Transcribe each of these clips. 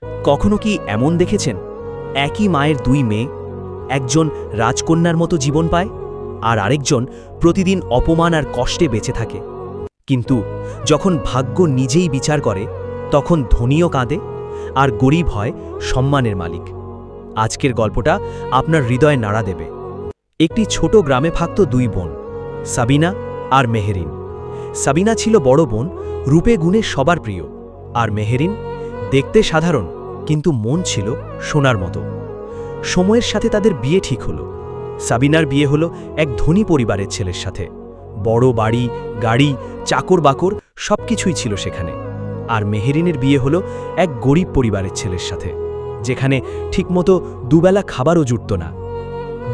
কখনো কি এমন দেখেছেন একই মায়ের দুই মেয়ে, একজন রাজকন্যার মতো জীবন পায় আর আরেকজন প্রতিদিন অপমান আর কষ্টে বেঁচে থাকে? কিন্তু যখন ভাগ্য নিজেই বিচার করে তখন ধনীও কাঁদে আর গরিব হয় সম্মানের মালিক। আজকের গল্পটা আপনার হৃদয়ে নাড়া দেবে। একটি ছোট গ্রামে থাকত দুই বোন, সাবিনা আর মেহেরিন। সাবিনা ছিল বড় বোন, রূপে গুণে সবার প্রিয়, আর মেহেরিন দেখতে সাধারণ কিন্তু মন ছিল সোনার মতো। সময়ের সাথে তাদের বিয়ে ঠিক হলো। সাবিনার বিয়ে হলো এক ধনী পরিবারের ছেলের সাথে। বড় বাড়ি, গাড়ি, চাকর বাকর সবকিছুই ছিল সেখানে। আর মেহেরিনের বিয়ে হলো এক গরিব পরিবারের ছেলের সাথে, যেখানে ঠিকমতো দুবেলা খাবারও জুটত না।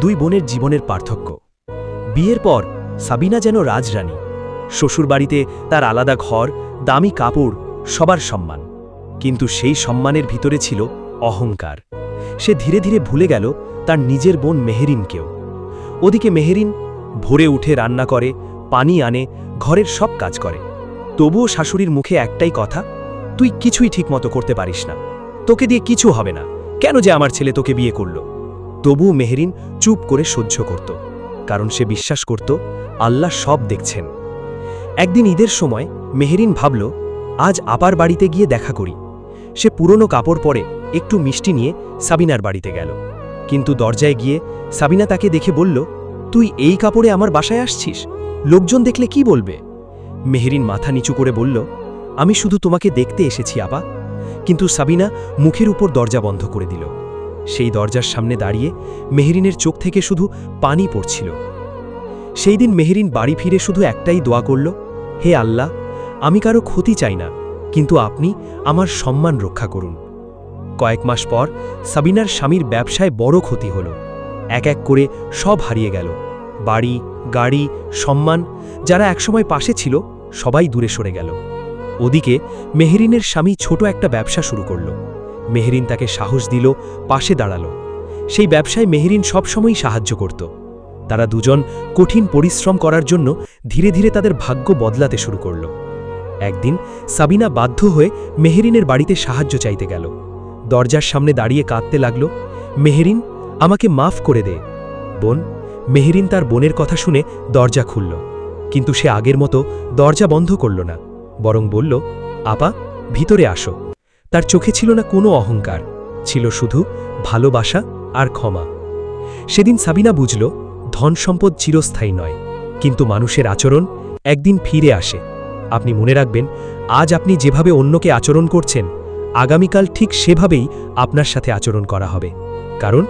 দুই বোনের জীবনের পার্থক্য। বিয়ের পর সাবিনা যেন রাজরানী। শ্বশুরবাড়িতে তার আলাদা ঘর, দামি কাপড়, সবার সম্মান। কিন্তু সেই সম্মানের ভিতরে ছিল অহংকার। সে ধীরে ধীরে ভুলে গেল তার নিজের বোন মেহেরিনকেও। ওদিকে মেহেরিন ভোরে উঠে রান্না করে, পানি আনে, ঘরের সব কাজ করে। তবুও শাশুড়ির মুখে একটাই কথা, তুই কিছুই ঠিকমতো করতে পারিস না, তোকে দিয়ে কিছু হবে না, কেন যে আমার ছেলে তোকে বিয়ে করল? তবুও মেহেরিন চুপ করে সহ্য করত, কারণ সে বিশ্বাস করত আল্লাহ সব দেখছেন। একদিন ঈদের সময় মেহেরিন ভাবল, আজ আপার বাড়িতে গিয়ে দেখা করি। সে পুরনো কাপড় পরে একটু মিষ্টি নিয়ে সাবিনার বাড়িতে গেল। কিন্তু দরজায় গিয়ে সাবিনা তাকে দেখে বলল, তুই এই কাপড়ে আমার বাসায় আসছিস? লোকজন দেখলে কি বলবে? মেহেরিন মাথা নিচু করে বলল, আমি শুধু তোমাকে দেখতে এসেছি আপা। কিন্তু সাবিনা মুখের উপর দরজা বন্ধ করে দিল। সেই দরজার সামনে দাঁড়িয়ে মেহেরিনের চোখ থেকে শুধু পানি পড়ছিল। সেই দিন মেহেরিন বাড়ি ফিরে শুধু একটাই দোয়া করল, হে আল্লাহ, আমি কারো ক্ষতি চাই না, কিন্তু আপনি আমার সম্মান রক্ষা করুন। কয়েক মাস পর সাবিনার স্বামীর ব্যবসায় বড় ক্ষতি হল। এক এক করে সব হারিয়ে গেল। বাড়ি, গাড়ি, সম্মান, যারা একসময় পাশে ছিল সবাই দূরে সরে গেল। ওদিকে মেহেরিনের স্বামী ছোট একটা ব্যবসা শুরু করল। মেহেরিন তাকে সাহস দিল, পাশে দাঁড়াল। সেই ব্যবসায় মেহেরিন সবসময়ই সাহায্য করত। তারা দুজন কঠিন পরিশ্রম করার জন্য ধীরে ধীরে তাদের ভাগ্য বদলাতে শুরু করল। একদিন সাবিনা বাধ্য হয়ে মেহেরিনের বাড়িতে সাহায্য চাইতে গেল। দরজার সামনে দাঁড়িয়ে কাঁদতে লাগল, মেহেরিন, আমাকে মাফ করে দে। বোন। মেহেরিন তার বোনের কথা শুনে দরজা খুলল, কিন্তু সে আগের মতো দরজা বন্ধ করল না, বরং বলল, আপা, ভিতরে আসো। তার চোখে ছিল না কোনো অহংকার, ছিল শুধু ভালোবাসা আর ক্ষমা। সেদিন সাবিনা বুঝল, ধন সম্পদ চিরস্থায়ী নয়, কিন্তু মানুষের আচরণ একদিন ফিরে আসে। আপনি মনে রাখবেন, আজ আপনি যেভাবে অন্যকে আচরণ করছেন, আগামীকাল ঠিক সেভাবেই আপনার সাথে আচরণ করা হবে, কারণ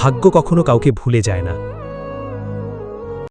ভাগ্য কখনো কাউকে ভুলে যায় না।